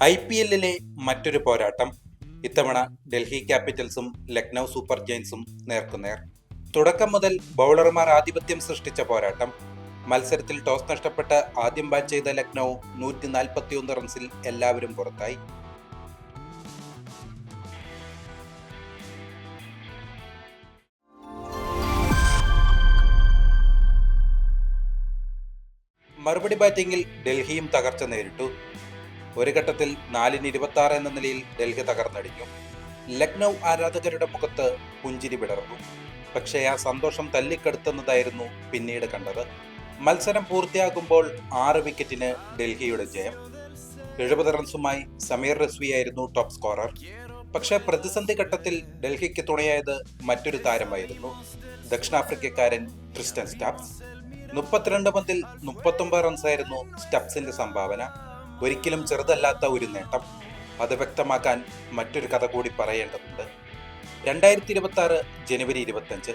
IPL-ലെ മറ്റൊരു പോരാട്ടം. ഇത്തവണ ഡൽഹി ക്യാപിറ്റൽസും ലക്നൗ സൂപ്പർ ജയൻസും നേർക്കുനേർ. തുടക്കം മുതൽ ബൗളർമാർ ആധിപത്യം സൃഷ്ടിച്ച പോരാട്ടം. മത്സരത്തിൽ ടോസ് നഷ്ടപ്പെട്ട് ആദ്യം ബാറ്റ് ചെയ്ത ലക്നൗ 141 റൺസിൽ എല്ലാവരും പുറത്തായി. മറുപടി ബാറ്റിംഗിൽ ഡൽഹിയും തകർച്ച നേരിട്ടു. ഒരു ഘട്ടത്തിൽ 4-26 എന്ന നിലയിൽ ഡൽഹി തകർന്നടിഞ്ഞു. ലക്നൗ ആരാധകരുടെ മുഖത്ത് പുഞ്ചിരി വിടർന്നു. പക്ഷേ ആ സന്തോഷം തല്ലിക്കെടുത്തുന്നതായിരുന്നു പിന്നീട് കണ്ടത്. മത്സരം പൂർത്തിയാകുമ്പോൾ 6 വിക്കറ്റിന് ഡൽഹിയുടെ ജയം. 70 റൺസുമായി സമീർ റിസ്വിയായിരുന്നു ടോപ്പ് സ്കോറർ. പക്ഷേ പ്രതിസന്ധി ഘട്ടത്തിൽ ഡൽഹിക്ക് തുണയായത് മറ്റൊരു താരമായിരുന്നു, ദക്ഷിണാഫ്രിക്കക്കാരൻ ട്രിസ്റ്റൻ സ്റ്റബ്സ്. 32 പന്തിൽ 39 റൺസായിരുന്നു സ്റ്റബ്സിന്റെ സംഭാവന. ഒരിക്കലും ചെറുതല്ലാത്ത ഒരു നേട്ടം. അത് വ്യക്തമാക്കാൻ മറ്റൊരു കഥ കൂടി പറയേണ്ടതുണ്ട്. 2026 ജനുവരി 25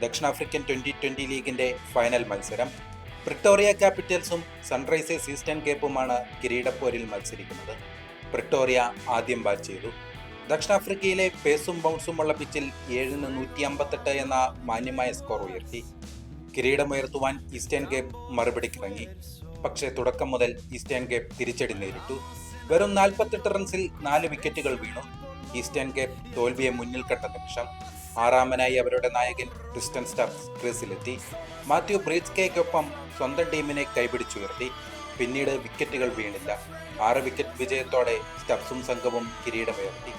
ദക്ഷിണാഫ്രിക്കൻ T20 ലീഗിന്റെ ഫൈനൽ മത്സരം. പ്രിട്ടോറിയ ക്യാപിറ്റൽസും സൺറൈസേഴ്സ് ഈസ്റ്റേൺ കേപ്പുമാണ് കിരീടപ്പോരിൽ മത്സരിക്കുന്നത്. പ്രിട്ടോറിയ ആദ്യം ബാറ്റ് ചെയ്തു. ദക്ഷിണാഫ്രിക്കയിലെ പേസും ബൗൺസുമുള്ള പിച്ചിൽ 7-158 എന്ന മാന്യമായ സ്കോർ ഉയർത്തി. കിരീടമുയർത്തുവാൻ ഈസ്റ്റേൺ കേപ്പ് മറുപടിക്കിറങ്ങി. പക്ഷേ തുടക്കം മുതൽ ഈസ്റ്റേൺ കേപ്പ് തിരിച്ചടി നേരിട്ടു. വെറും 48 റൺസിൽ 4 വിക്കറ്റുകൾ വീണു. ഈസ്റ്റേൺ കേപ്പ് തോൽവിയെ മുന്നിൽ കണ്ട നിമിഷം ആറാമനായി അവരുടെ നായകൻ ട്രിസ്റ്റൻ സ്റ്റബ്സ് ക്രീസിലെത്തി. മാത്യു ബ്രീറ്റ്സ്കേയ്ക്കൊപ്പം സ്വന്തം ടീമിനെ കൈപിടിച്ചുയർത്തി. പിന്നീട് വിക്കറ്റുകൾ വീണില്ല. 6 വിക്കറ്റ് വിജയത്തോടെ സ്റ്റബ്സും സംഘവും കിരീടമുയർത്തി.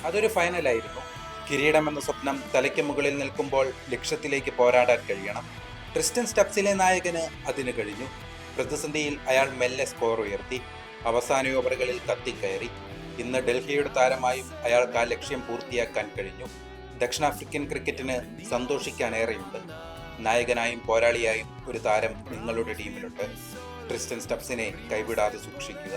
അതൊരു ഫൈനലായിരുന്നു. കിരീടമെന്ന സ്വപ്നം തലയ്ക്ക് മുകളിൽ നിൽക്കുമ്പോൾ ലക്ഷ്യത്തിലേക്ക് പോരാടാൻ കഴിയണം. ട്രിസ്റ്റൻ സ്റ്റബ്സിലെ നായകന് അതിന് കഴിഞ്ഞു. പ്രതിസന്ധിയിൽ അയാൾ മെല്ലെ സ്കോർ ഉയർത്തി. അവസാന ഓവറുകളിൽ കത്തിക്കയറി. ഇന്ന് ഡൽഹിയുടെ താരമായും അയാൾക്ക് ആ ലക്ഷ്യം പൂർത്തിയാക്കാൻ കഴിഞ്ഞു. ദക്ഷിണാഫ്രിക്കൻ ക്രിക്കറ്റിന് സന്തോഷിക്കാനേറെയുണ്ട്. നായകനായും പോരാളിയായും ഒരു താരം നിങ്ങളുടെ ടീമിലുണ്ട്. ട്രിസ്റ്റൻ സ്റ്റബ്സിനെ കൈവിടാതെ സൂക്ഷിക്കുക.